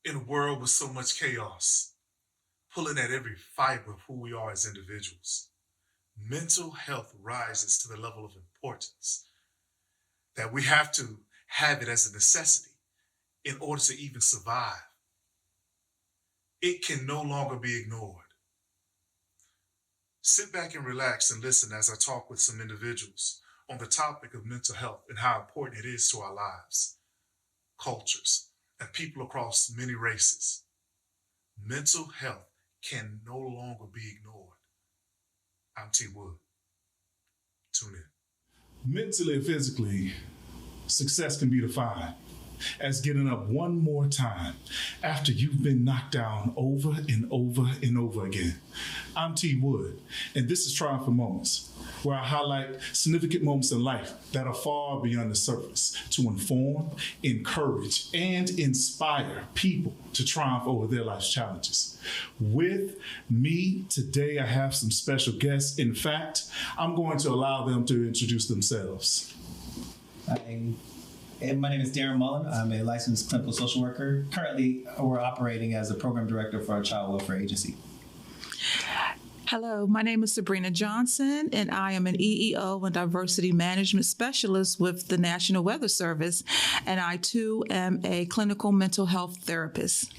In a world with so much chaos, pulling at every fiber of who we are as individuals, mental health rises to the level of importance that we have to have it as a necessity in order to even survive. It can no longer be ignored. Sit back and relax and listen as I talk with some individuals on the topic of mental health and how important it is to our lives, cultures, and people across many races. Mental health can no longer be ignored. I'm T.Wood. Tune in. Mentally and physically, success can be defined as getting up one more time after you've been knocked down over and over and over again. I'm T.Wood, and this is Triumphant Moments, where I highlight significant moments in life that are far beyond the surface to inform, encourage, and inspire people to triumph over their life's challenges. With me today, I have some special guests. In fact, I'm going to allow them to introduce themselves. My name is Darren Mullen. I'm a licensed clinical social worker. Currently, we're operating as a program director for our child welfare agency. Hello, my name is Sabrina Johnson, and I am an EEO and diversity management specialist with the National Weather Service, and I too am a clinical mental health therapist.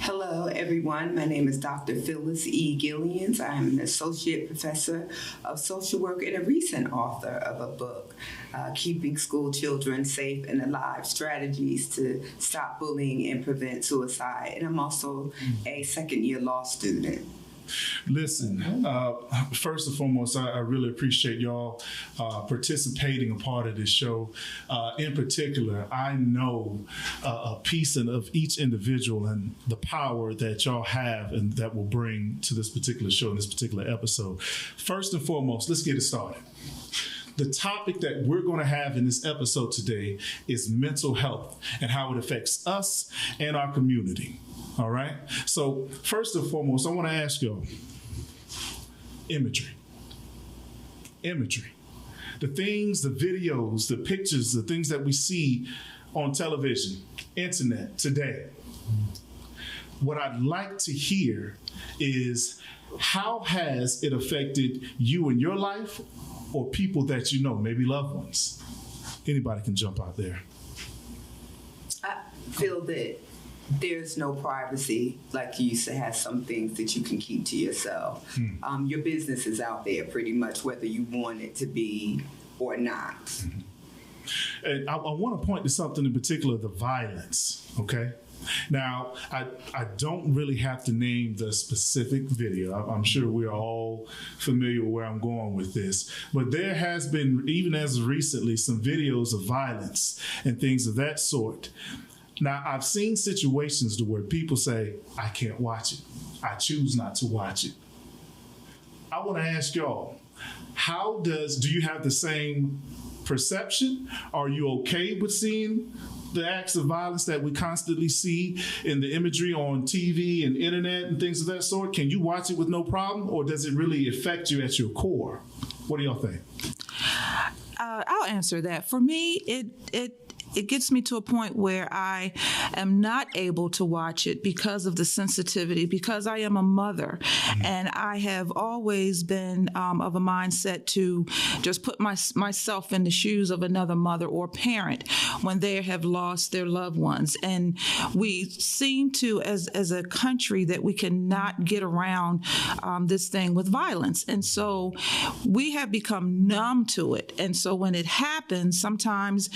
Hello, everyone. My name is Dr. Phyllis E. Gillians. I am an associate professor of social work and a recent author of a book, Keeping School Children Safe and Alive, Strategies to Stop Bullying and Prevent Suicide. And I'm also a second-year law student. Listen, first and foremost, I really appreciate y'all participating a part of this show. In particular, I know a piece of each individual and the power that y'all have and that will bring to this particular show, in this particular episode. First and foremost, let's get it started. The topic that we're going to have in this episode today is mental health and how it affects us and our community. All right. So first and foremost, I want to ask y'all, imagery. The things, the videos, the pictures, the things that we see on television, internet today. What I'd like to hear is, how has it affected you in your life or people that you know, maybe loved ones? Anybody can jump out there. I feel that there's no privacy. Like you used to have some things that you can keep to yourself. Your business is out there pretty much, whether you want it to be or not. Mm-hmm. And I want to point to something in particular, the violence, okay? Now, I don't really have to name the specific video. I'm sure we're all familiar with where I'm going with this. But there has been, even as recently, some videos of violence and things of that sort. Now, I've seen situations to where people say, I can't watch it. I choose not to watch it. I want to ask y'all, do you have the same perception? Are you okay with seeing the acts of violence that we constantly see in the imagery on TV and internet and things of that sort? Can you watch it with no problem, or does it really affect you at your core? What do y'all think? I'll answer that. For me, it gets me to a point where I am not able to watch it because of the sensitivity, because I am a mother. And I have always been of a mindset to just put myself in the shoes of another mother or parent when they have lost their loved ones. And we seem to, as a country, that we cannot get around this thing with violence. And so we have become numb to it. And so when it happens, sometimes,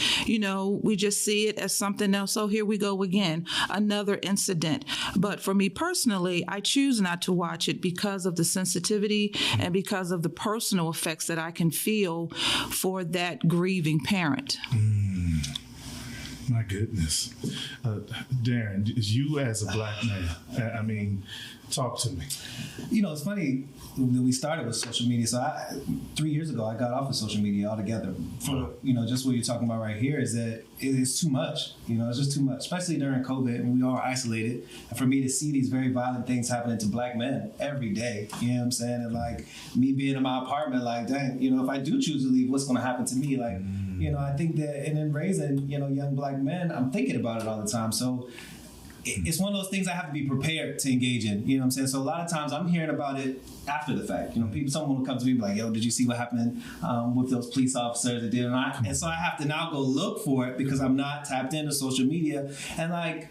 we just see it as something else. So here we go again, another incident. But for me personally, I choose not to watch it because of the sensitivity and because of the personal effects that I can feel for that grieving parent. My goodness. Darren, you as a Black man, talk to me. It's funny that we started with social media. So 3 years ago, I got off of social media altogether. Just what you're talking about right here is that it is too much. It's just too much, especially during COVID when we all are isolated. And for me to see these very violent things happening to Black men every day, you know what I'm saying? And like me being in my apartment, like, dang, if I do choose to leave, what's going to happen to me? Like, I think that, and then raising, young Black men, I'm thinking about it all the time. So it's one of those things I have to be prepared to engage in. You know what I'm saying? So a lot of times I'm hearing about it after the fact. You know, someone will come to me and be like, yo, did you see what happened with those police officers that did? And so I have to now go look for it because I'm not tapped into social media. And like,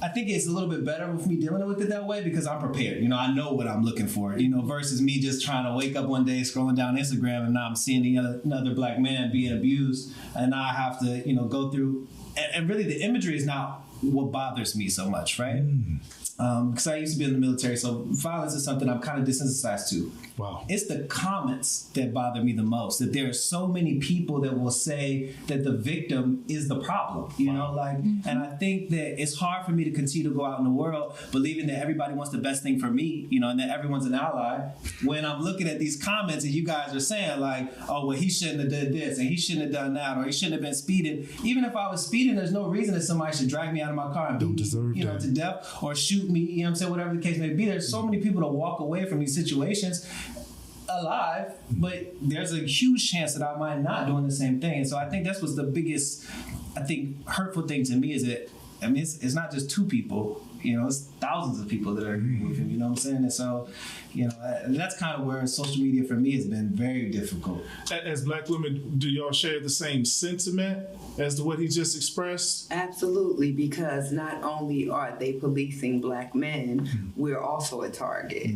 I think it's a little bit better with me dealing with it that way because I'm prepared. You know, I know what I'm looking for, you know, versus me just trying to wake up one day, scrolling down Instagram, and now I'm seeing another black man being abused. And now I have to, you know, go through. And really the imagery is not what bothers me so much, right? Because I used to be in the military, so violence is something I'm kind of desensitized to. Wow. It's the comments that bother me the most, that there are so many people that will say that the victim is the problem, you know, like, and I think that it's hard for me to continue to go out in the world believing that everybody wants the best thing for me, you know, and that everyone's an ally, when I'm looking at these comments and you guys are saying like, oh, well, he shouldn't have done this and he shouldn't have done that, or he shouldn't have been speeding. Even if I was speeding, there's no reason that somebody should drag me out of my car and beat me, you know, to death, or shoot me, you know what I'm saying, whatever the case may be. There's so many people that walk away from these situations alive, but there's a huge chance that I might not doing the same thing. And so I think that's what's the biggest, I think, hurtful thing to me is that, I mean, it's not just two people, you know, it's thousands of people that are agreeing with him, you know what I'm saying? And so, you know, that's kind of where social media for me has been very difficult. As black women, do y'all share the same sentiment as to what he just expressed? Absolutely, because not only are they policing black men, we're also a target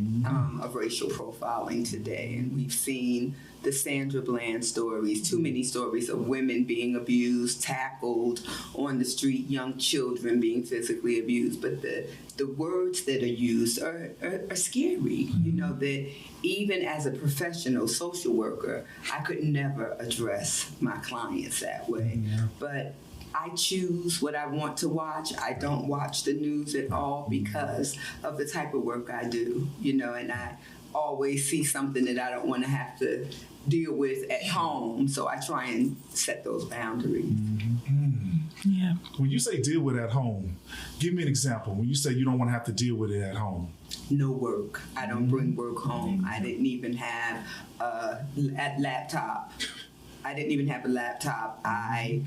of racial profiling today. And we've seen the Sandra Bland stories, too many stories of women being abused, tackled on the street, young children being physically abused. But the words that are used are scary. You know, that even as a professional social worker, I could never address my clients that way. But I choose what I want to watch. I don't watch the news at all because of the type of work I do, you know, and I always see something that I don't want to have to deal with at home. So I try and set those boundaries. Yeah. When you say deal with at home, give me an example. When you say you don't want to have to deal with it at home. No work. I don't bring work home. I didn't even have a laptop. I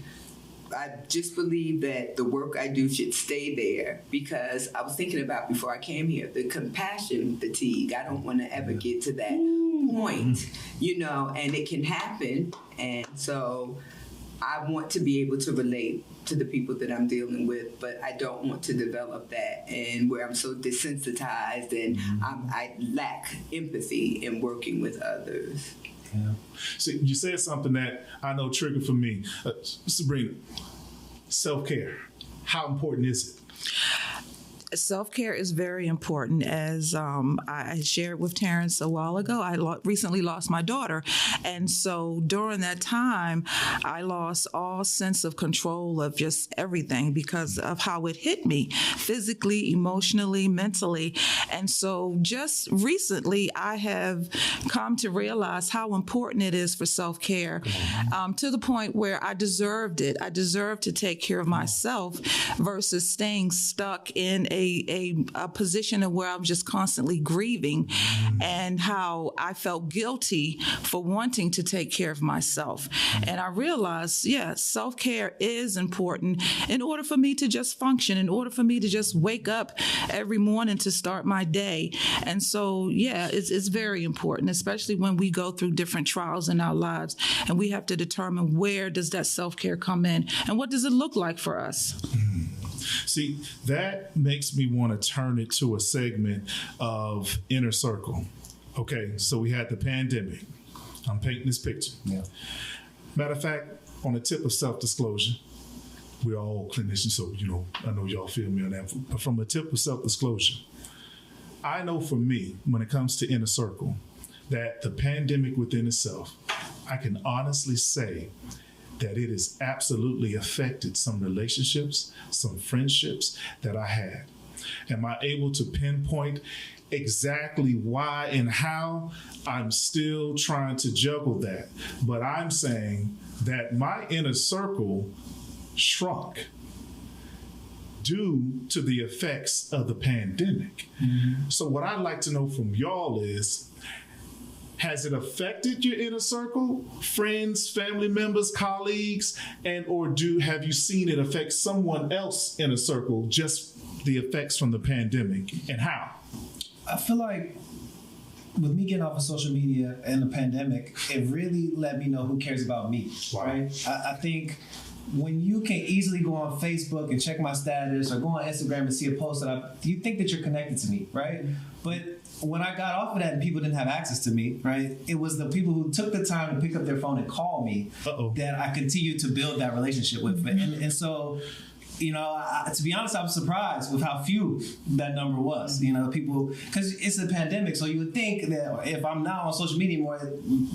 just believe that the work I do should stay there because I was thinking about before I came here, the compassion fatigue. I don't want to ever get to that point, you know, and it can happen. And so I want to be able to relate to the people that I'm dealing with, but I don't want to develop that and where I'm so desensitized and I lack empathy in working with others. Yeah. So you said something that I know triggered for me. Sabrina, self-care, how important is it? Self-care is very important. As I shared with Terrence a while ago, I recently lost my daughter. And so during that time, I lost all sense of control of just everything because of how it hit me physically, emotionally, mentally. And so just recently, I have come to realize how important it is for self-care to the point where I deserved it. I deserved to take care of myself versus staying stuck in a position of where I'm just constantly grieving and how I felt guilty for wanting to take care of myself. And I realized, self-care is important in order for me to just function, in order for me to just wake up every morning to start my day. And so, it's very important, especially when we go through different trials in our lives and we have to determine where does that self-care come in and what does it look like for us. See, that makes me want to turn it to a segment of Inner Circle. Okay, so we had the pandemic. I'm painting this picture. Yeah. Matter of fact, on the tip of self-disclosure, we're all clinicians, so, you know, I know y'all feel me on that. But from a tip of self-disclosure, I know for me, when it comes to Inner Circle, that the pandemic within itself, I can honestly say that it has absolutely affected some relationships, some friendships that I had. Am I able to pinpoint exactly why and how? I'm still trying to juggle that. But I'm saying that my inner circle shrunk due to the effects of the pandemic. So what I'd like to know from y'all is, has it affected your inner circle, friends, family members, colleagues, and or have you seen it affect someone else in a circle, just the effects from the pandemic, and how? I feel like with me getting off of social media and the pandemic, it really let me know who cares about me, Wow. right? I think when you can easily go on Facebook and check my status or go on Instagram and see a post you think that you're connected to me, right? But when I got off of that and people didn't have access to me, right, it was the people who took the time to pick up their phone and call me that I continued to build that relationship with. And so, you know, to be honest, I was surprised with how few that number was. You know, people, because it's a pandemic, so you would think that if I'm not on social media more,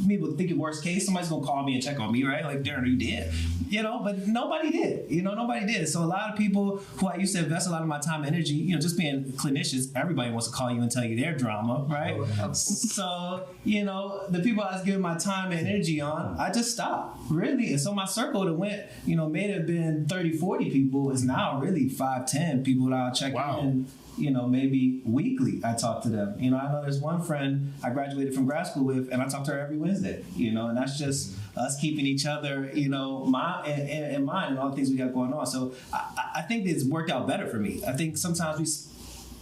people would think in worst case, somebody's gonna call me and check on me, right? Like, Darren, you did, you know, but nobody did. You know, nobody did. So a lot of people who I used to invest a lot of my time and energy, you know, just being clinicians, everybody wants to call you and tell you their drama, right? So, you know, the people I was giving my time and energy on, I just stopped, really. And so my circle that went, you know, may have been 30, 40 people, is now really 5, 10 people that I'll check in, you know, maybe weekly. I talk to them. You know, I know there's one friend I graduated from grad school with, and I talk to her every Wednesday, you know, and that's just us keeping each other, you know, in mind and all the things we got going on. So I think it's worked out better for me. I think sometimes we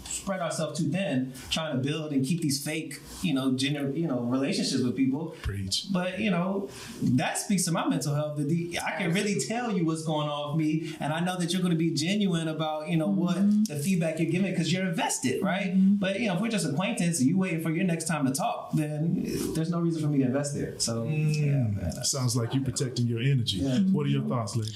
spread ourselves too thin trying to build and keep these fake, you know, relationships with people. Preach. But, you know, that speaks to my mental health. I can really tell you what's going on with me, and I know that you're going to be genuine about, you know, what the feedback you're giving because you're invested, right? But, you know, if we're just acquaintance and you waiting for your next time to talk, then there's no reason for me to invest there. So, yeah, man. Sounds like you're protecting your energy. Yeah. What are your thoughts, lady?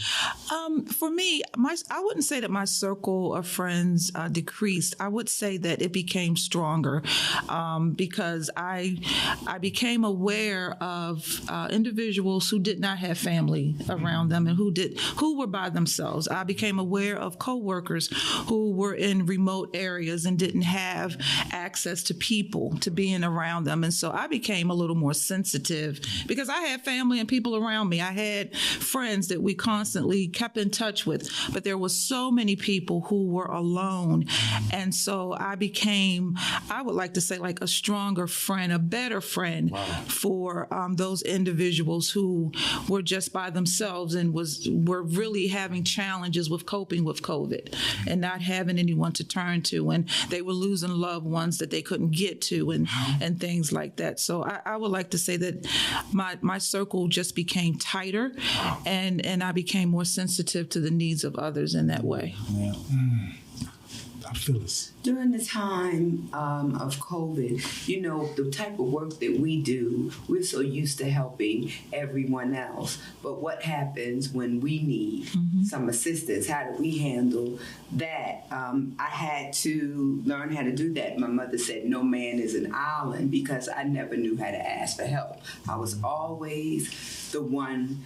For me, I wouldn't say that my circle of friends decreased. I would say that it became stronger because I became aware of individuals who did not have family around them and who were by themselves. I became aware of coworkers who were in remote areas and didn't have access to people, to being around them. And so I became a little more sensitive because I had family and people around me. I had friends that we constantly kept in touch with, but there were so many people who were alone. And so I became, I would like to say, like a stronger friend, a better friend for those individuals who were just by themselves and were really having challenges with coping with COVID and not having anyone to turn to, and they were losing loved ones that they couldn't get to and things like that. So I would like to say that my circle just became tighter and I became more sensitive to the needs of others in that way. Yeah. Phyllis. During the time of COVID, you know, the type of work that we do, we're so used to helping everyone else. But what happens when we need some assistance? How do we handle that? I had to learn how to do that. My mother said, no man is an island, because I never knew how to ask for help. I was always the one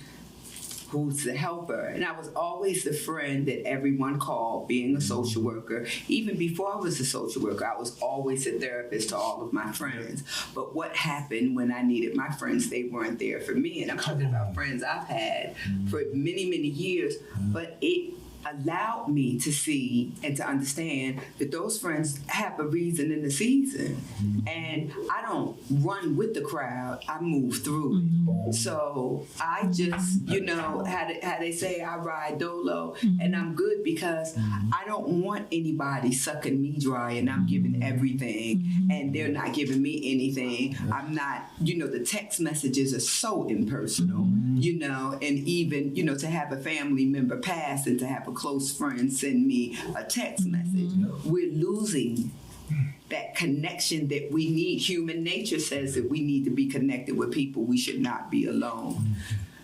who's the helper. And I was always the friend that everyone called, being a social worker. Even before I was a social worker, I was always a therapist to all of my friends. But what happened when I needed my friends? They weren't there for me. And I'm talking about friends I've had for many, many years. But it allowed me to see and to understand that those friends have a reason in the season. And I don't run with the crowd, I move through it. So I just, you know, how they say, I ride dolo, and I'm good because I don't want anybody sucking me dry and I'm giving everything and they're not giving me anything. I'm not, you know, the text messages are so impersonal, you know, and even, you know, to have a family member pass and to have a close friend send me a text message, we're losing that connection that we need. Human nature says that we need to be connected with people. We should not be alone.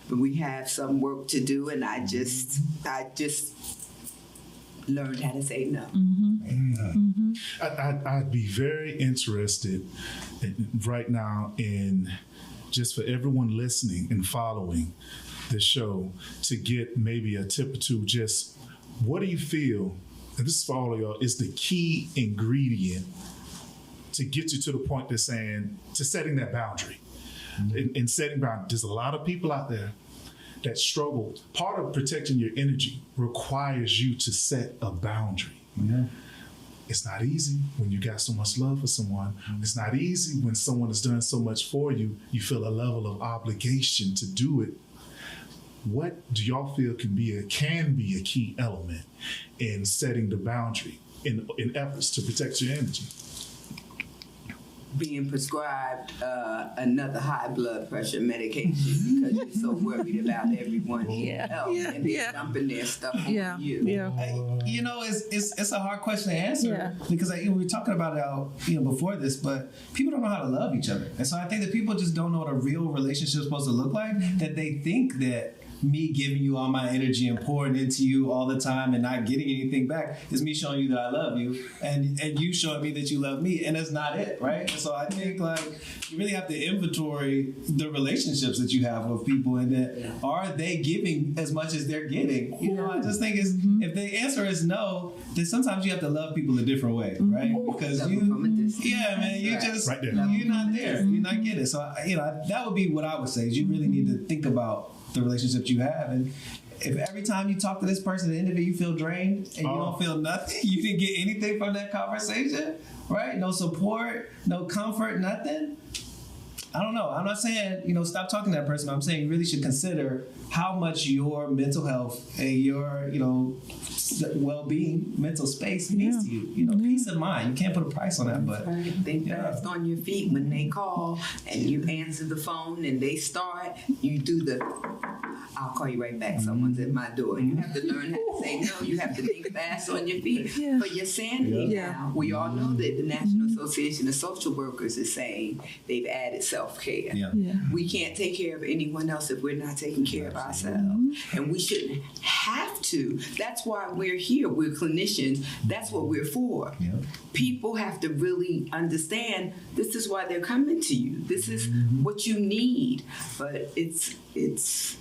But we have some work to do, and I just learned how to say no. I'd be very interested right now in, just for everyone listening and following the show, to get maybe a tip or two. Just what do you feel, and this is for all of y'all, is the key ingredient to get you to the point to setting that boundary? In setting boundaries, there's a lot of people out there that struggle. Part of protecting your energy requires you to set a boundary. It's not easy when you got so much love for someone. It's not easy when someone has done so much for you. You feel a level of obligation to do it. What do y'all feel can be a key element in setting the boundary in efforts to protect your energy? Being prescribed another high blood pressure medication because you're so worried about everyone else and they're dumping their stuff on you. You know, it's a hard question to answer because we were talking about it before this, but people don't know how to love each other, and so I think that people just don't know what a real relationship is supposed to look like. That they think that me giving you all my energy and pouring into you all the time and not getting anything back is me showing you that I love you and you showing me that you love me, and that's not it, right? So I think you really have to inventory the relationships that you have with people, and that are they giving as much as they're getting? I just think if the answer is no, then sometimes you have to love people a different way, right? Because you're just right there. You're not there, you're not getting it. So that would be what I would say is you really need to think about the relationships you have, and if every time you talk to this person at the end of it you feel drained and you don't feel nothing, you didn't get anything from that conversation, right? No support, no comfort, nothing. I don't know. I'm not saying, stop talking to that person. I'm saying you really should consider how much your mental health and your, well-being, mental space means to you. Peace of mind. You can't put a price on that, but think fast on your feet when they call and you answer the phone and they start. You do the I'll call you right back. Someone's at my door. You have to learn how to say no. You have to think fast on your feet for your sanity. Now, we all know that the National Association of Social Workers is saying they've added self-care. We can't take care of anyone else if we're not taking care of ourselves. And we shouldn't have to. That's why we're here. We're clinicians. That's what we're for. People have to really understand this is why they're coming to you. This is what you need. But it's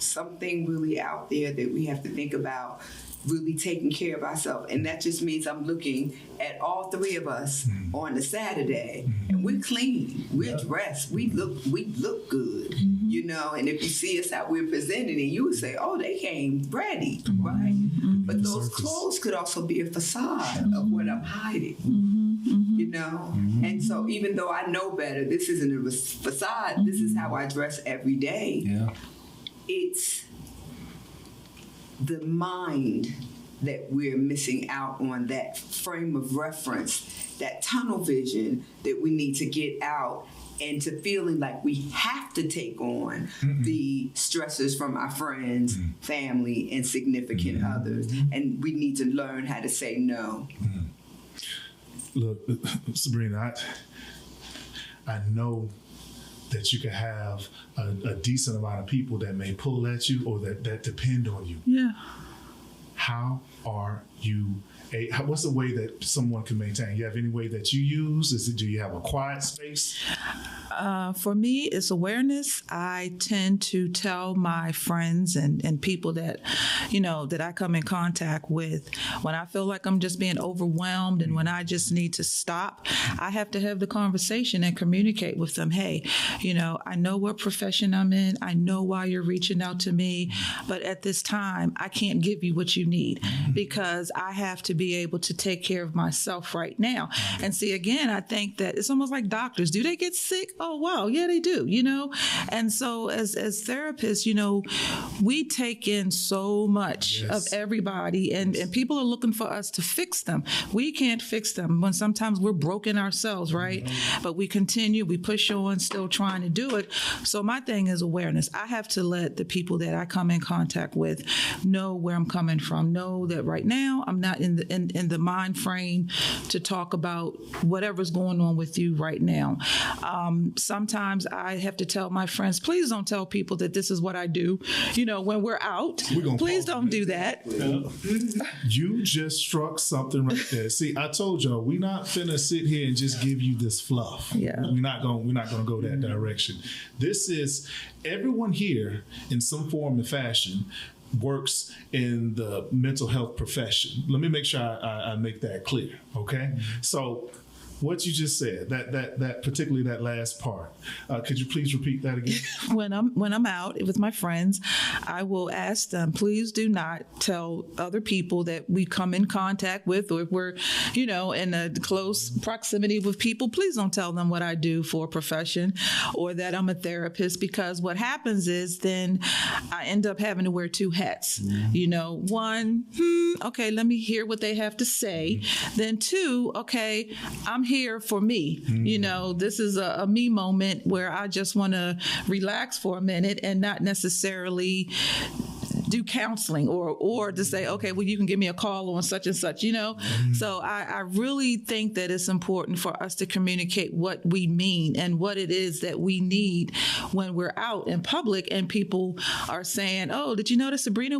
something really out there that we have to think about, really taking care of ourselves. And that just means I'm looking at all three of us on a Saturday, and we're clean, we're dressed, we look good, and if you see us how we're presenting, and you would say, oh, they came ready, right? But those clothes could also be a facade of what I'm hiding. And so even though I know better, this isn't a facade, this is how I dress every day. It's the mind that we're missing out on, that frame of reference, that tunnel vision that we need to get out into feeling like we have to take on the stressors from our friends, family, and significant others. And we need to learn how to say no. Look, Sabrina, I know that you can have a decent amount of people that may pull at you or that depend on you. How are you? What's the way that someone can maintain? You have any way that you use? Do you have a quiet space? For me, it's awareness. I tend to tell my friends and people that, that I come in contact with, when I feel like I'm just being overwhelmed and when I just need to stop, I have to have the conversation and communicate with them. Hey, I know what profession I'm in. I know why you're reaching out to me, but at this time, I can't give you what you need because I have to be able to take care of myself right now. And see, again, I think that it's almost like doctors. Do they get sick? Oh, wow. Yeah, they do, And so as therapists, we take in so much of everybody and people are looking for us to fix them. We can't fix them when sometimes we're broken ourselves, right? But we continue, we push on, still trying to do it. So my thing is awareness. I have to let the people that I come in contact with know where I'm coming from, know that right now I'm not in the mind frame to talk about whatever's going on with you right now. Sometimes I have to tell my friends, please don't tell people that this is what I do, when we're out. Please don't do that. You just struck something right there. See, I told y'all, we're not finna sit here and just give you this fluff. We're not gonna go that direction. This is everyone here in some form and fashion works in the mental health profession. Let me make sure I make that clear, okay? So what you just said, that particularly that last part. Could you please repeat that again? When I'm out with my friends, I will ask them, please do not tell other people that we come in contact with, or if we're, in a close proximity with people, please don't tell them what I do for a profession or that I'm a therapist, because what happens is then I end up having to wear two hats. One, okay, let me hear what they have to say. Then two, okay, I'm here for me. This is a me moment where I just want to relax for a minute and not necessarily do counseling or to say, okay, well, you can give me a call on such and such, So I really think that it's important for us to communicate what we mean and what it is that we need when we're out in public and people are saying, oh, did you notice Sabrina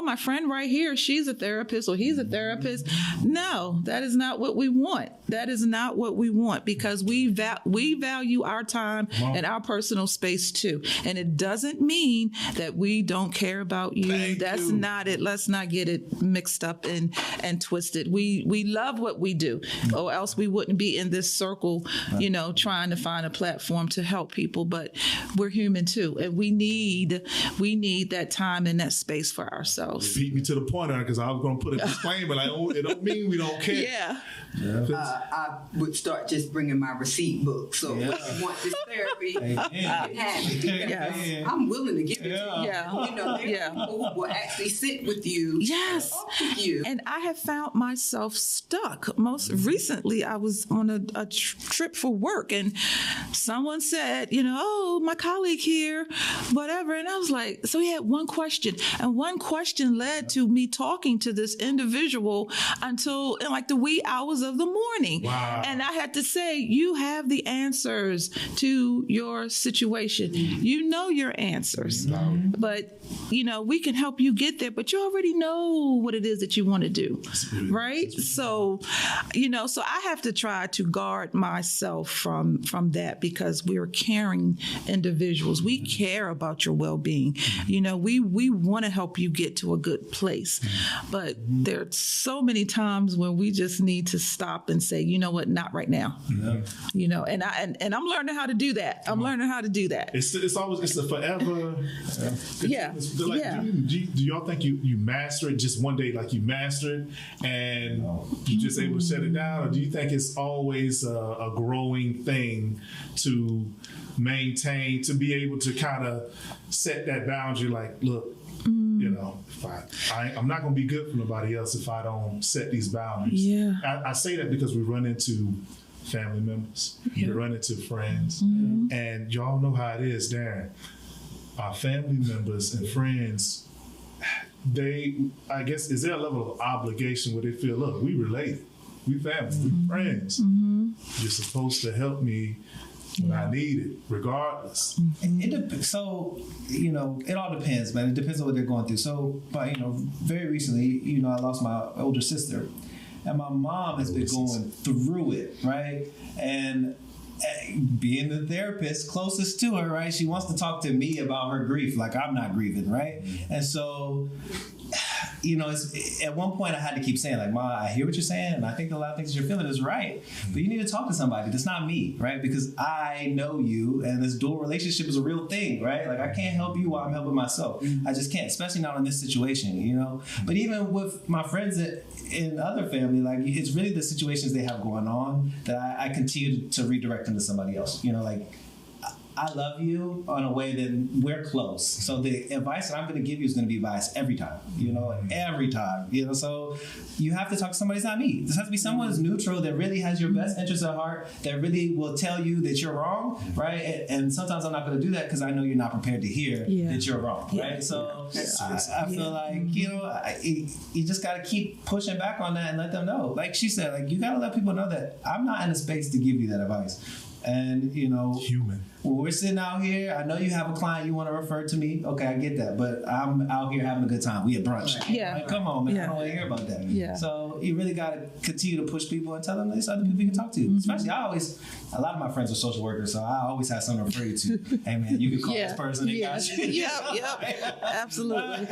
my friend right here, she's a therapist or he's a therapist. No, that is not what we want. That is not what we want, because we value our time and our personal space too. And it doesn't mean that we don't care about you. That's not it. Let's not get it mixed up and twisted. We love what we do, or else we wouldn't be in this circle, trying to find a platform to help people. But we're human too, and we need that time and that space for ourselves. Beat me to the point, because I was going to put a disclaimer like, oh, it don't mean we don't care. Yeah. I would start just bringing my receipt book. So if you want this therapy, you can have it. Yes. I'm willing to give it to you. Yeah. There are people who will actually sit with you. Yes. Talk with you. And I have found myself stuck. Most recently, I was on a trip for work, and someone said, oh, my colleague here, whatever. And I was like, so he had one question, and one question led to me talking to this individual until in like the wee hours of the morning. Wow. And I had to say, you have the answers to your situation. You know your answers. But, we can help you get there, but you already know what it is that you want to do. Right? So, so I have to try to guard myself from that, because we're caring individuals. We care about your well-being. We want to help you get to a good place. But there's so many times when we just need to stop and say, you know what, not right now. And I'm learning how to do that. It's a forever. Do y'all think you master it just one day, like you master it and you just able to shut it down, or do you think it's always a growing thing to maintain, to be able to kind of set that boundary, like, look, if I'm not going to be good for nobody else if I don't set these boundaries. Yeah. I say that because we run into family members, we run into friends, and y'all know how it is, Darren. Our family members and friends, I guess, is there a level of obligation where they feel, look, we related, we family, we friends. You're supposed to help me when I need it, regardless. So, it all depends, man. It depends on what they're going through. So, but, very recently, I lost my older sister, and my mom has been going through it, right? And being the therapist closest to her, right? She wants to talk to me about her grief, like I'm not grieving, right? And so, it's, at one point I had to keep saying, like, Ma, I hear what you're saying, and I think a lot of things you're feeling is right, but you need to talk to somebody. That's not me, right? Because I know you, and this dual relationship is a real thing, right? Like, I can't help you while I'm helping myself. I just can't, especially not in this situation, But even with my friends in other family, like, it's really the situations they have going on that I continue to redirect them to somebody else. I love you on a way that we're close. So the advice that I'm going to give you is going to be advice every time, every time, so you have to talk to somebody. It's not me. This has to be someone who's neutral, that really has your best interest at heart, that really will tell you that you're wrong, right? And sometimes I'm not going to do that because I know you're not prepared to hear that you're wrong, right? So I feel like, you just got to keep pushing back on that and let them know. Like she said, like, you got to let people know that I'm not in a space to give you that advice. And, you know, Human. when we're sitting out here, I know you have a client you want to refer to me. Okay, I get that. But I'm out here having a good time. We at brunch. Yeah. Like, come on, man. Yeah. I don't want to hear about that. Yeah. So you really got to continue to push people and tell them there's other people you can talk to. Especially, a lot of my friends are social workers, so I always have something to refer you to. Hey, man, you can call this person. They got you. Yep. Absolutely.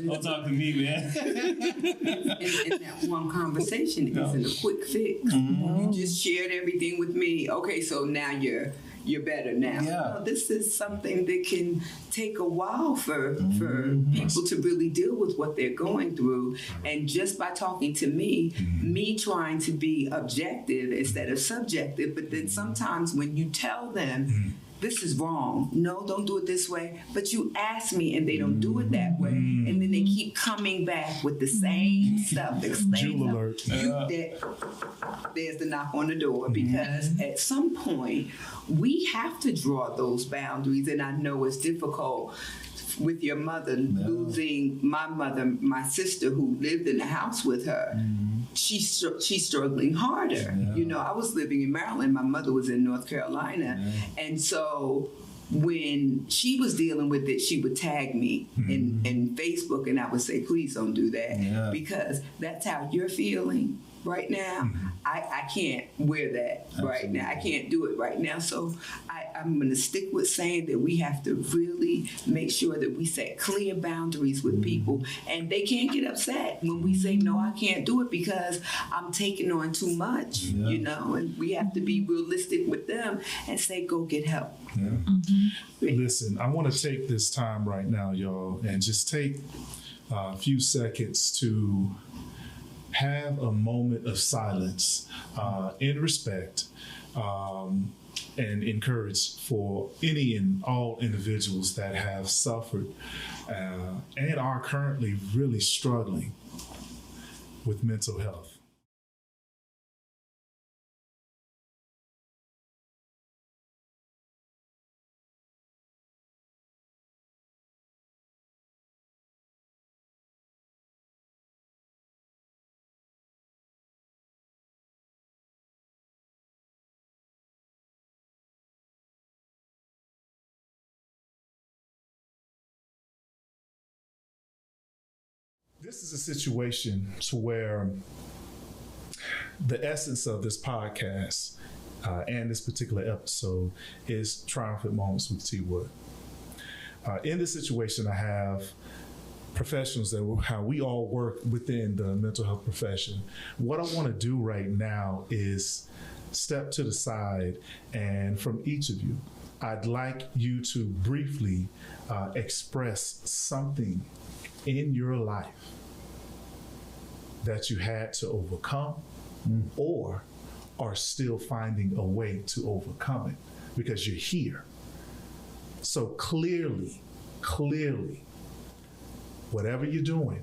Don't talk to me, man. And that one conversation isn't a quick fix. You just shared everything with me. Okay, so now you're better now. Yeah. No, this is something that can take a while for people to really deal with what they're going through. And just by talking to me, me trying to be objective instead of subjective, but then sometimes when you tell them, this is wrong. No, don't do it this way. But you ask me and they don't do it that way. And then they keep coming back with the same stuff. Jewel alert. There's the knock on the door, because at some point we have to draw those boundaries. And I know it's difficult with your mother losing my sister who lived in the house with her. She's struggling harder. You know, I was living in Maryland. My mother was in North Carolina. And so when she was dealing with it, she would tag me in Facebook, and I would say, please don't do that, because that's how you're feeling right now. I can't wear that right now. I can't do it right now. So I'm going to stick with saying that we have to really make sure that we set clear boundaries with people, and they can't get upset when we say, no, I can't do it because I'm taking on too much, you know, and we have to be realistic with them and say, go get help. Listen, I want to take this time right now, y'all, and just take a few seconds to have a moment of silence in respect and encourage for any and all individuals that have suffered and are currently really struggling with mental health. This is a situation to where the essence of this podcast and this particular episode is Triumphant Moments with T.Wood. In this situation, I have professionals how we all work within the mental health profession. What I want to do right now is step to the side, and from each of you, I'd like you to briefly express something in your life that you had to overcome or are still finding a way to overcome it, because you're here. So clearly, whatever you're doing,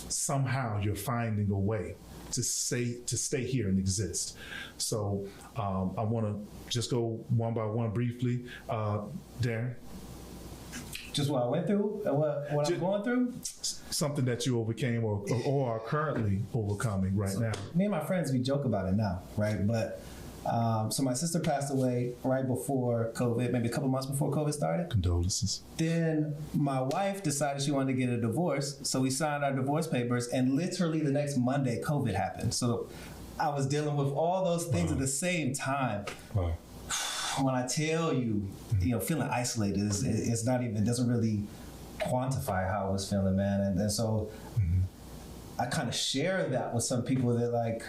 somehow you're finding a way to stay here and exist. So I want to just go one by one briefly. Darren? Just what I went through and what I'm going through? Something that you overcame or are currently overcoming right now. Me and my friends, we joke about it now, right? But so my sister passed away right before COVID, maybe a couple months before COVID started. Condolences. Then my wife decided she wanted to get a divorce, so we signed our divorce papers, and literally the next Monday, COVID happened. So I was dealing with all those things at the same time. Wow. When I tell you, feeling isolated, it's not even, it doesn't really quantify how I was feeling, man. And so I kind of share that with some people that, like,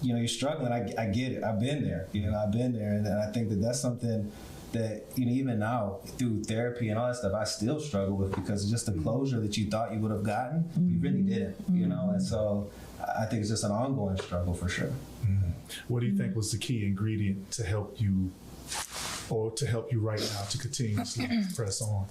you're struggling. I get it. I've been there. I've been there. And I think that that's something that, even now through therapy and all that stuff, I still struggle with, because just the closure that you thought you would have gotten, you really didn't, And so I think it's just an ongoing struggle for sure. What do you think was the key ingredient to help you, or to help you right now to continuously press on?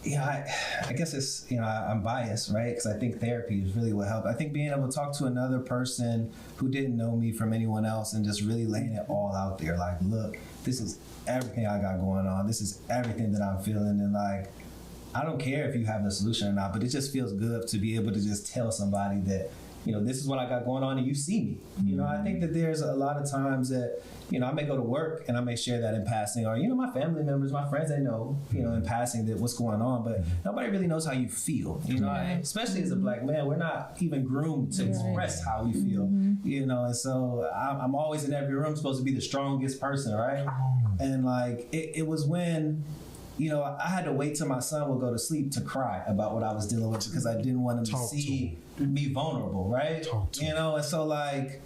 I guess it's, I'm biased, right? Because I think therapy is really what helped. I think being able to talk to another person who didn't know me from anyone else and just really laying it all out there. Like, look, this is everything I got going on. This is everything that I'm feeling. And, like, I don't care if you have a solution or not, but it just feels good to be able to just tell somebody that this is what I got going on and you see me. I think that there's a lot of times that, I may go to work and I may share that in passing, or, my family members, my friends, they know, in passing that what's going on, but nobody really knows how you feel, especially as a Black man, we're not even groomed to express how we feel, and so I'm always in every room supposed to be the strongest person, right? And like, it was when, I had to wait till my son would go to sleep to cry about what I was dealing with because I didn't want him to see me vulnerable, right? And so like,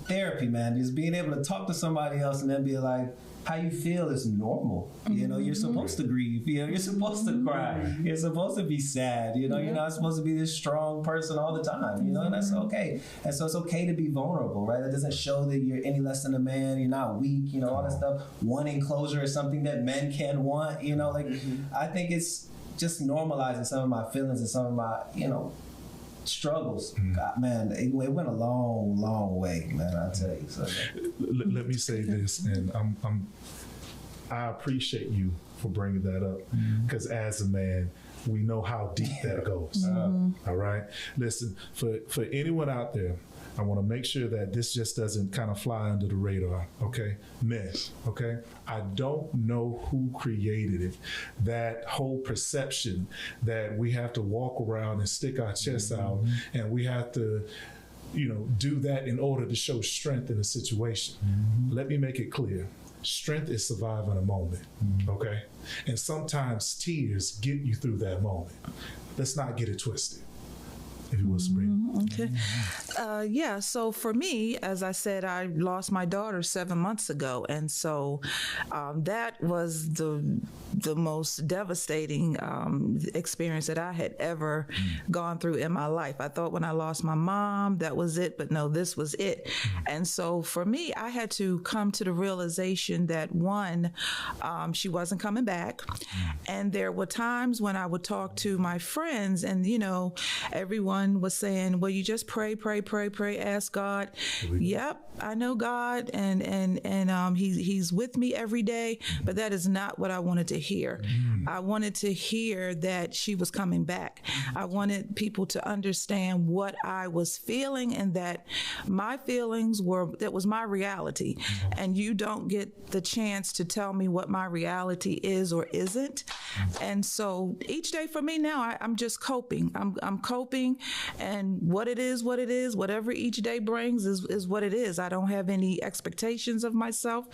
therapy, man, just being able to talk to somebody else and then be like, how you feel is normal. You're supposed to grieve. You're supposed to cry. You're supposed to be sad. You're not supposed to be this strong person all the time. And that's okay. And so it's okay to be vulnerable, right? That doesn't show that you're any less than a man. You're not weak. All that stuff. Wanting closure is something that men can want. I think it's just normalizing some of my feelings and some of my, struggles. God, man, it went a long, long way, man. I tell you. So, let me say this, and I appreciate you for bringing that up, because as a man, we know how deep that goes. All right, listen, for anyone out there, I want to make sure that this just doesn't kind of fly under the radar, okay? Men, okay? I don't know who created it. That whole perception that we have to walk around and stick our chests out and we have to, do that in order to show strength in a situation. Let me make it clear. Strength is surviving a moment, okay? And sometimes tears get you through that moment. Let's not get it twisted. If you will, Sabrina. Okay. So for me, as I said, I lost my daughter 7 months ago. And so that was the most devastating experience that I had ever gone through in my life. I thought when I lost my mom, that was it. But no, this was it. And so for me, I had to come to the realization that, one, she wasn't coming back. And there were times when I would talk to my friends and, everyone was saying, well, you just pray, ask God. Yep, I know God, and he's with me every day, but that is not what I wanted to hear. I wanted to hear that she was coming back. I wanted people to understand what I was feeling and that my feelings that was my reality. And you don't get the chance to tell me what my reality is or isn't. And so each day for me now, I'm just coping. I'm coping. And what it is, whatever each day brings is what it is. I don't have any expectations of myself.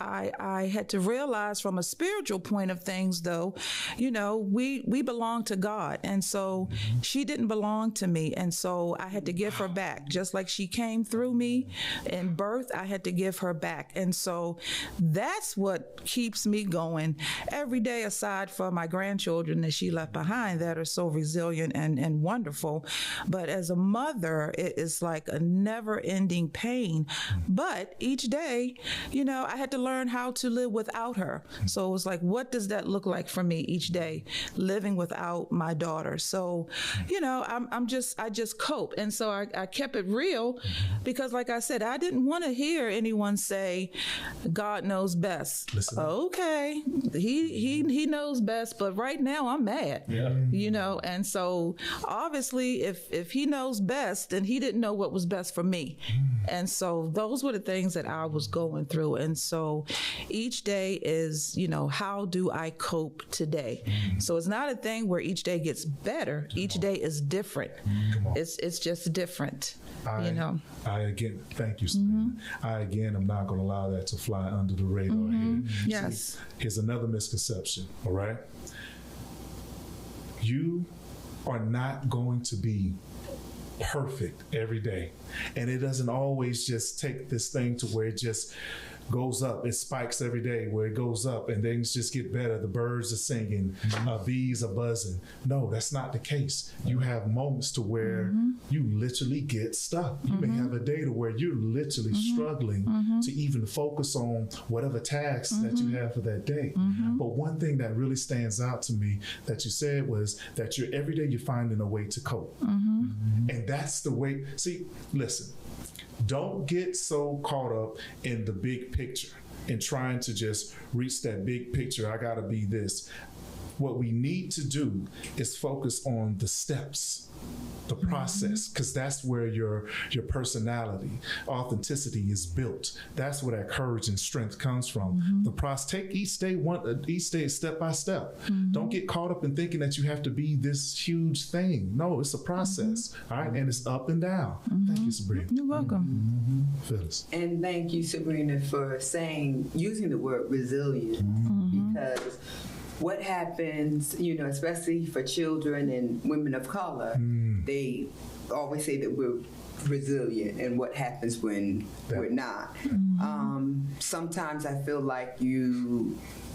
I had to realize from a spiritual point of things, though, we belong to God. And so she didn't belong to me. And so I had to give her back. Just like she came through me in birth, I had to give her back. And so that's what keeps me going every day, aside from my grandchildren that she left behind that are so resilient and wonderful. But as a mother, it is like a never-ending pain. But each day, I had to learn how to live without her. So it was like, what does that look like for me each day, living without my daughter? So, I just cope. And so I kept it real because, like I said, I didn't want to hear anyone say, God knows best. Listen. Okay, he knows best, but right now I'm mad. And so obviously if he knows best, then he didn't know what was best for me. And so those were the things that I was going through. And so each day is, how do I cope today? So it's not a thing where each day gets better. Each day is different. It's just different. I again, thank you, Sabrina. I again am not going to allow that to fly under the radar here. Yes. See, here's another misconception, all right? You are not going to be perfect every day. And it doesn't always just take this thing to where it just goes up. It spikes every day where it goes up and things just get better. The birds are singing, bees are buzzing. No, that's not the case. You have moments to where you literally get stuck. You may have a day to where you're literally struggling to even focus on whatever tasks that you have for that day. But one thing that really stands out to me that you said was that every day you're finding a way to cope. And that's the way. See, listen. Don't get so caught up in the big picture and trying to just reach that big picture. I got to be this. What we need to do is focus on the steps, the process, because that's where your personality, authenticity is built. That's where that courage and strength comes from. The process. Take each day step by step. Don't get caught up in thinking that you have to be this huge thing. No, it's a process. All right, and it's up and down. Thank you, Sabrina. You're welcome. Phyllis. And thank you, Sabrina, for using the word resilient, because what happens, especially for children and women of color, they always say that we're resilient, and what happens when we're not. Sometimes I feel like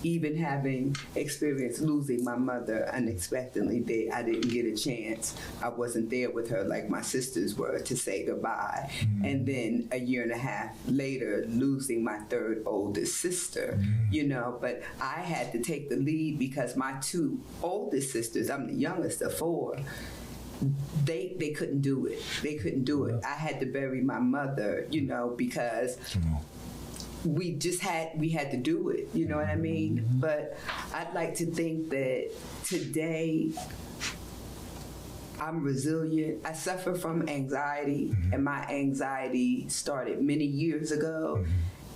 even having experienced losing my mother unexpectedly, I didn't get a chance. I wasn't there with her like my sisters were to say goodbye. And then a year and a half later, losing my third oldest sister, but I had to take the lead because my two oldest sisters, I'm the youngest of four, they couldn't do it. They couldn't do it. I had to bury my mother, because we had to do it, you know what I mean? But I'd like to think that today I'm resilient. I suffer from anxiety, and my anxiety started many years ago.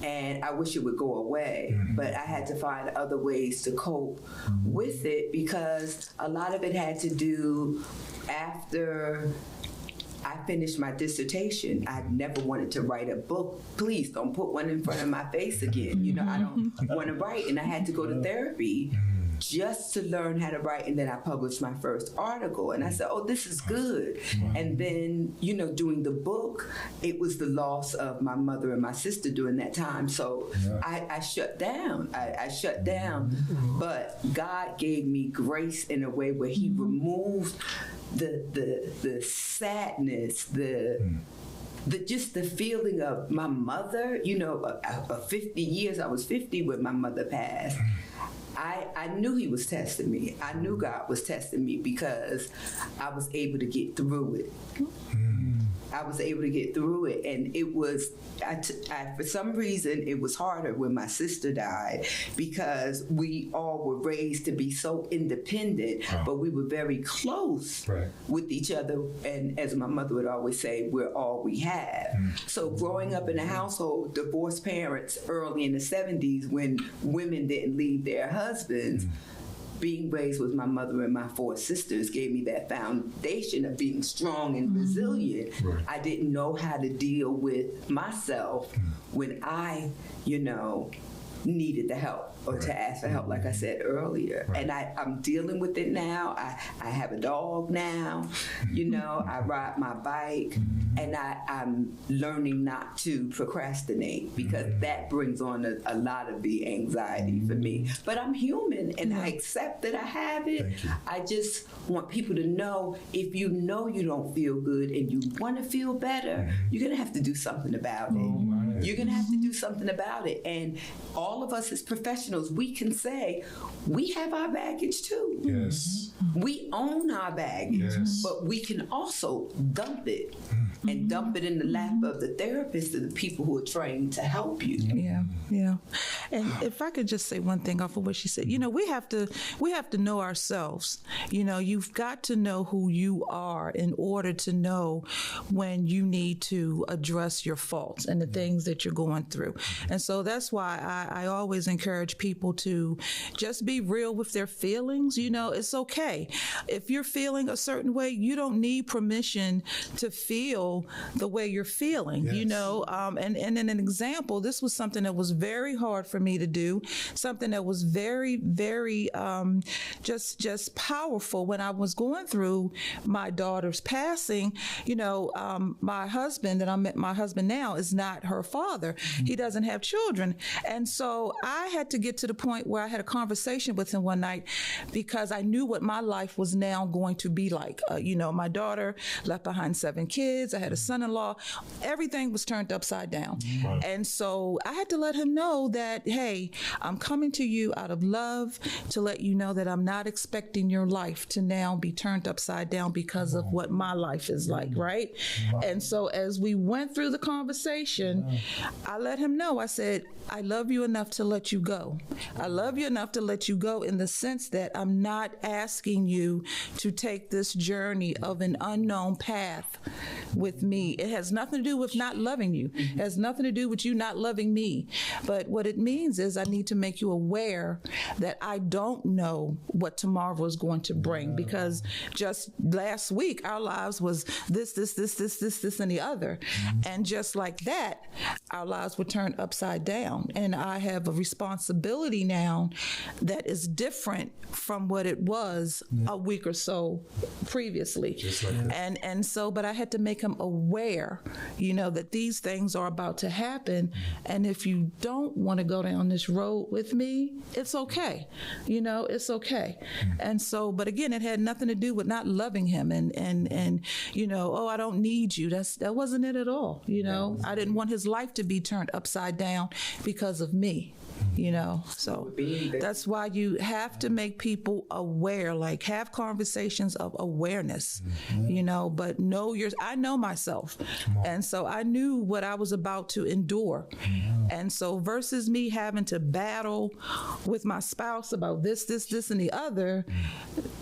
And I wish it would go away, but I had to find other ways to cope with it, because a lot of it had to do after I finished my dissertation. I never wanted to write a book. Please don't put one in front of my face again. I don't want to write. And I had to go to therapy just to learn how to write. And then I published my first article, and I said, oh, this is good. And then, doing the book, it was the loss of my mother and my sister during that time. So I shut down. I shut down. But God gave me grace in a way where He removed the sadness, just the feeling of my mother, 50 years, I was 50 when my mother passed. I knew He was testing me. I knew God was testing me, because I was able to get through it. I was able to get through it, and it was, for some reason, it was harder when my sister died, because we all were raised to be so independent, but we were very close with each other, and as my mother would always say, we're all we have. So growing up in a household, divorced parents early in the 70s, when women didn't leave their husbands, being raised with my mother and my four sisters gave me that foundation of being strong and resilient. I didn't know how to deal with myself when I, needed the help or to ask for help, like I said earlier. And I'm dealing with it now. I have a dog now, I ride my bike, and I'm learning not to procrastinate, because that brings on a lot of the anxiety for me. But I'm human, and I accept that I have it. I just want people to know, if you know you don't feel good and you want to feel better, you're going to have to do something about it. You're going to have to do something about it. And all of us as professionals, we can say, we have our baggage too. Yes. We own our baggage, but we can also dump it, and dump it in the lap of the therapist and the people who are trained to help you. Yeah. And if I could just say one thing off of what she said, we have to know ourselves. You've got to know who you are in order to know when you need to address your faults and the things that you're going through. And so that's why I always encourage people to just be real with their feelings. It's okay. If you're feeling a certain way, you don't need permission to feel the way you're feeling, and in an example, this was something that was very hard for me to do, something that was very, very just powerful when I was going through my daughter's passing. My husband, and I'm my husband now, is not her father. He doesn't have children. And so I had to get to the point where I had a conversation with him one night, because I knew what my life was now going to be like. My daughter left behind 7 kids. I had a son-in-law. Everything was turned upside down. And so I had to let him know that, hey, I'm coming to you out of love to let you know that I'm not expecting your life to now be turned upside down because of what my life is like, right? And so as we went through the conversation, I let him know, I said, I love you enough enough to let you go. I love you enough to let you go in the sense that I'm not asking you to take this journey of an unknown path with me. It has nothing to do with not loving you. It has nothing to do with you not loving me. But what it means is I need to make you aware that I don't know what tomorrow is going to bring, because just last week our lives was this, and the other. And just like that, our lives were turned upside down. And I have a responsibility now that is different from what it was a week or so previously. Just like that. And so, but I had to make him aware, you know, that these things are about to happen. And if you don't want to go down this road with me, it's okay. You know, it's okay. And so, but again, it had nothing to do with not loving him and you know, oh, I don't need you. That wasn't it at all. You know, I didn't want his life to be turned upside down because of me. You know, so that's why you have to make people aware, like have conversations of awareness, you know, but I know myself. And so I knew what I was about to endure. And so versus me having to battle with my spouse about this, and the other,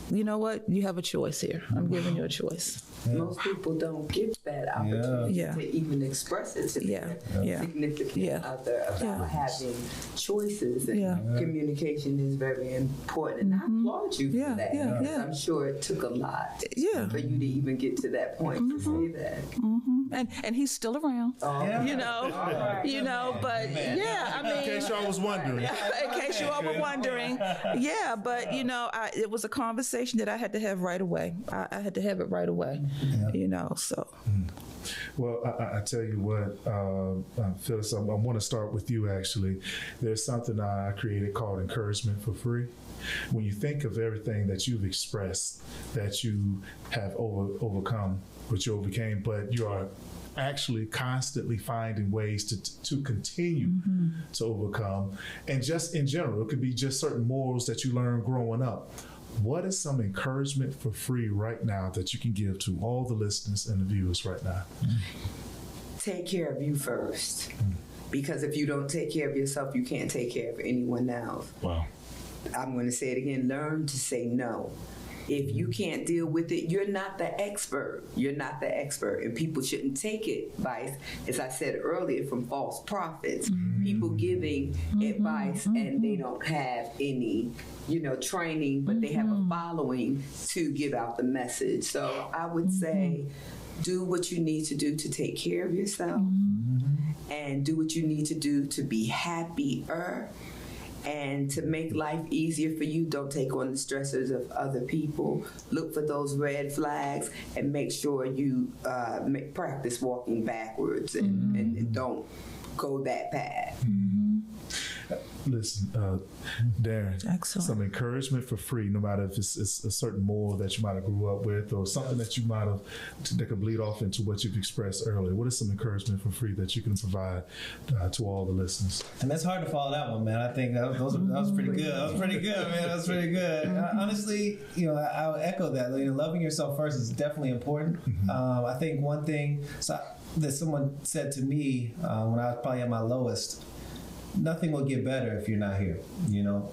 you know what? You have a choice here. I'm giving you a choice. Most people don't get that opportunity to even express it to their significant other about having choices, and communication is very important. And I applaud you for that. I'm sure it took a lot for you to even get to that point to say that. And he's still around, you know, you know, but I mean, in case y'all was wondering. In case you all were wondering, but you know, it was a conversation that I had to have right away. I had to have it right away, you know, so. Well, I tell you what, Phyllis, I want to start with you, actually. There's something I created called Encouragement for Free. When you think of everything that you've expressed, that you have overcome, which you overcame, but you are actually constantly finding ways to continue to overcome. And just in general, it could be just certain morals that you learn growing up. What is some encouragement for free right now that you can give to all the listeners and the viewers right now? Take care of you first. Because if you don't take care of yourself, you can't take care of anyone else. Wow. I'm going to say it again. Learn to say no. If you can't deal with it, you're not the expert. You're not the expert. And people shouldn't take advice, as I said earlier, from false prophets. People giving advice and they don't have any, you know, training, but they have a following to give out the message. So I would say, do what you need to do to take care of yourself and do what you need to do to be happier. And to make life easier for you, don't take on the stressors of other people. Look for those red flags and make sure you practice walking backwards and don't go that path. Listen, Darren, Excellent. Some encouragement for free, no matter if it's a certain moral that you might have grew up with or something that you might have that could bleed off into what you've expressed earlier. What is some encouragement for free that you can provide to all the listeners? And that's hard to follow that one, man. I think that was pretty good. That was pretty good, man. That was pretty good. Honestly, you know, I'll echo that. You know, loving yourself first is definitely important. I think one thing that someone said to me when I was probably at my lowest, nothing will get better if you're not here, you know.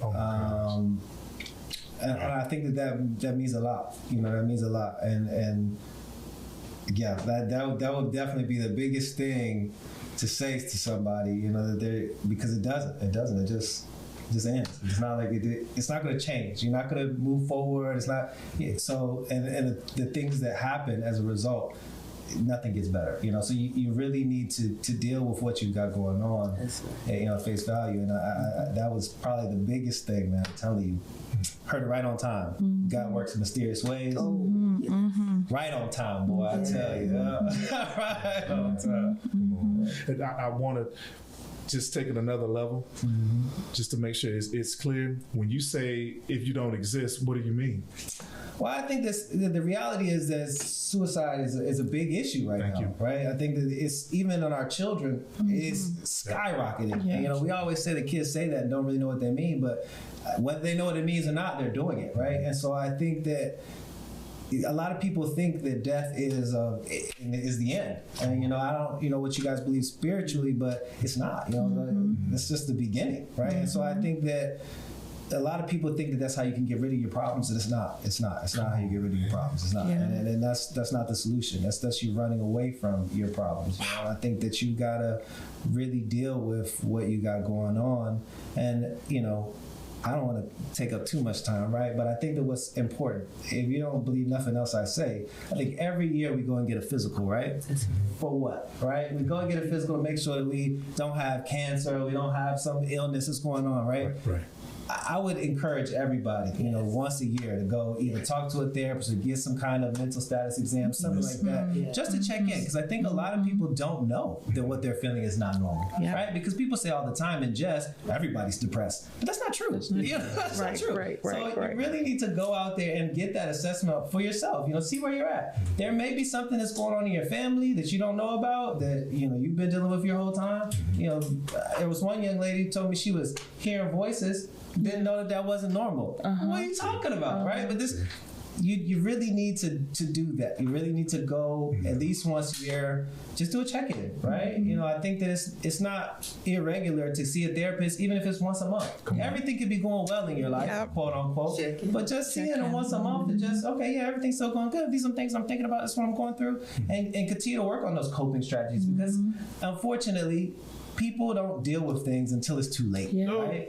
And I think that means a lot. You know, that means a lot. And yeah, that would definitely be the biggest thing to say to somebody, you know, that because it doesn't. It just ends. It's not like it's not going to change. You're not going to move forward. It's not. So and the things that happen as a result, nothing gets better, you know. So you really need to deal with what you've got going on, you know, face value. And that was probably the biggest thing, man. I'm telling you, heard it right on time. God works in mysterious ways. Right on time, boy. I tell you, right on time. And I want to just take it another level, just to make sure it's clear. When you say if you don't exist, what do you mean? Well, I think the reality is that suicide is a big issue right now, right? I think that it's even on our children, it's skyrocketing. Yeah. And, you know, we always say the kids say that and don't really know what they mean, but whether they know what it means or not, they're doing it, right? And so I think that a lot of people think that death is the end, and I don't what you guys believe spiritually, but it's not. It's just the beginning, right? And so I think that a lot of people think that that's how you can get rid of your problems, and it's not. It's not how you get rid of your problems. It's not, and that's not the solution. That's you running away from your problems. I think that you gotta really deal with what you got going on, and I don't want to take up too much time, right? But I think that what's important, if you don't believe nothing else I say, I think every year we go and get a physical, right? For what, right? We go and get a physical to make sure that we don't have cancer, we don't have some illness that's going on, right? Right. I would encourage everybody, once a year to go either talk to a therapist or get some kind of mental status exam, something like that, just to check in. Because I think a lot of people don't know that what they're feeling is not normal, right? Because people say all the time in jest, everybody's depressed. But that's not true. That's not true. Right, so you really need to go out there and get that assessment for yourself. See where you're at. There may be something that's going on in your family that you don't know about, that you've been dealing with your whole time. There was one young lady who told me she was hearing voices, didn't know that wasn't normal. What are you talking about, right? But this, you really need to do that. You really need to go at least once a year, just do a check-in, right? I think that it's not irregular to see a therapist, even if it's once a month. Everything could be going well in your life, quote unquote. But just seeing them once a month and just, everything's still going good. These are some things I'm thinking about. That's what I'm going through. And continue to work on those coping strategies, because unfortunately, people don't deal with things until it's too late, right?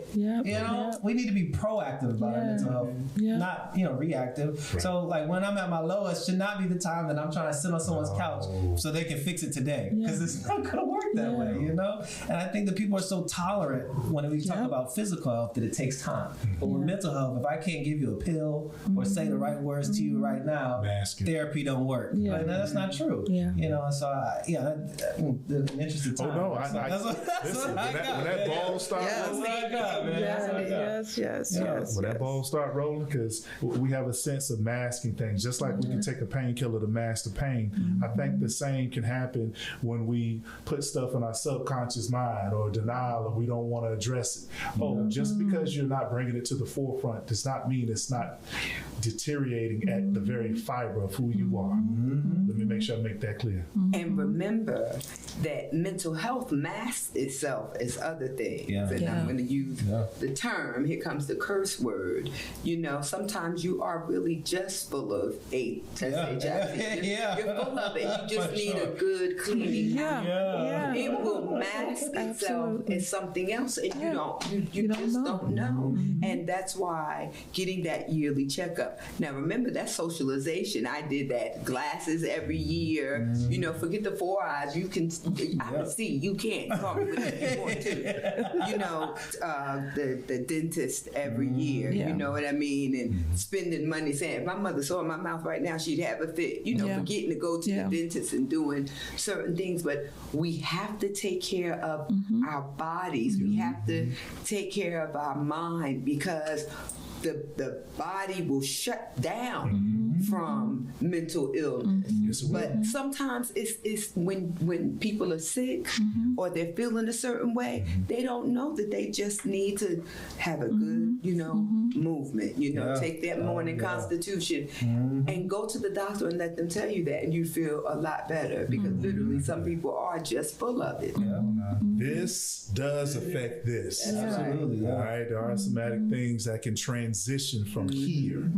We need to be proactive about our mental health, not reactive. Right. So like when I'm at my lowest, should not be the time that I'm trying to sit on someone's couch so they can fix it today, because it's not gonna work that way, And I think that people are so tolerant when we talk about physical health that it takes time. But with mental health, if I can't give you a pill or say the right words to you right now, therapy don't work. Like, no, that's not true. And so an interesting time. Oh no, listen, when that ball starts rolling, when that ball start rolling, because we have a sense of masking things, just like we can take a painkiller to mask the pain. I think the same can happen when we put stuff in our subconscious mind or denial, or we don't want to address it. Just because you're not bringing it to the forefront does not mean it's not deteriorating at the very fiber of who you are. Let me make sure I make that clear. And remember that mental health masks itself as other things. And I'm going to use the term, here comes the curse word. Sometimes you are really just full of hate. You're full of it. You just need a good cleaning. It will mask itself as something else, and you just don't know. And that's why getting that yearly checkup. Now remember, that's socialization. I did that. Glasses every year. Forget the 4 eyes. I can see. You can't. The dentist every year, you know what I mean, and spending money, saying if my mother saw my mouth right now, she'd have a fit, forgetting to go to the dentist and doing certain things. But we have to take care of our bodies. We have to take care of our mind, because the body will shut down from mental illness. But sometimes it's when people are sick or they're feeling a certain way, they don't know that they just need to have a good, movement, take that morning constitution and go to the doctor and let them tell you that, and you feel a lot better, because literally some people are just full of it. This does affect this. Absolutely. All right. There are somatic things that can transition from here,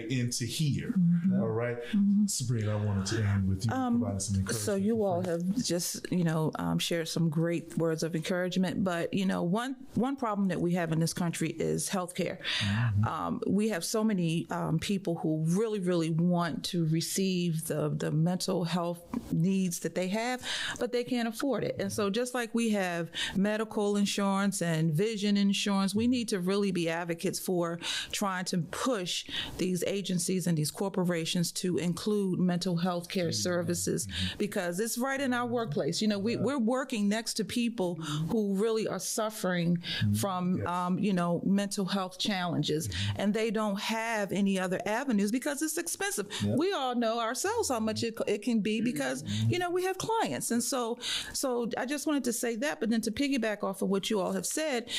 into here. All right. Sabrina, I wanted to end with you providing some encouragement. So you all have just, shared some great words of encouragement. But, one problem that we have in this country is healthcare. We have so many people who really, really want to receive the mental health needs that they have, but they can't afford it. And so just like we have medical insurance and vision insurance, we need to really be advocates for trying to push these agencies and these corporations to include mental health care services, because it's right in our workplace. We're working next to people who really are suffering from, mental health challenges, and they don't have any other avenues because it's expensive. We all know ourselves how much it can be, because, we have clients. And so I just wanted to say that, but then to piggyback off of what you all have said,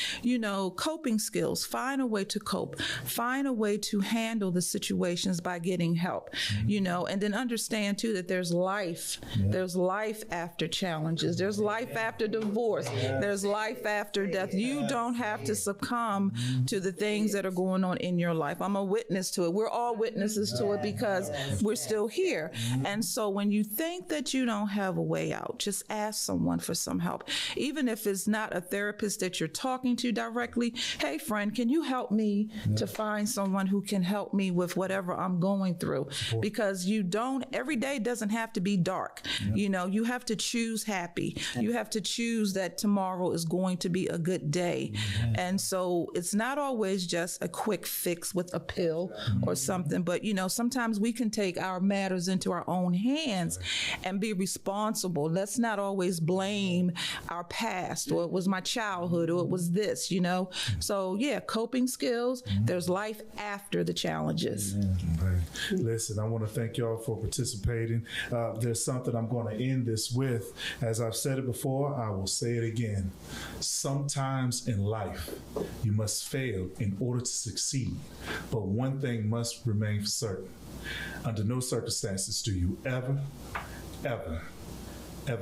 coping skills, find a way to cope, find a way to handle the situations by by getting help, you know, and then understand too that there's life. There's life after challenges. There's life after divorce. There's life after death. You don't have to succumb to the things that are going on in your life. I'm a witness to it. We're all witnesses to it because we're still here. And so when you think that you don't have a way out, just ask someone for some help. Even if it's not a therapist that you're talking to directly, hey friend, can you help me to find someone who can help me with whatever I'm going through? Because every day doesn't have to be dark. You know, you have to choose happy. You have to choose that tomorrow is going to be a good day. And so it's not always just a quick fix with a pill or something, but you know, sometimes we can take our matters into our own hands and be responsible. Let's not always blame our past, or it was my childhood, or it was this, you know. So yeah, coping skills, there's life after the challenges. Right. Listen, I want to thank y'all for participating. There's something I'm going to end this with. As I've said it before, I will say it again. Sometimes in life, you must fail in order to succeed. But one thing must remain certain. Under no circumstances do you ever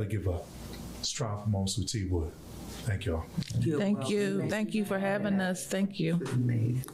give up. Strong promotes with T.Wood. Thank y'all. Thank you. Thank you for having us. Thank you. Amazing.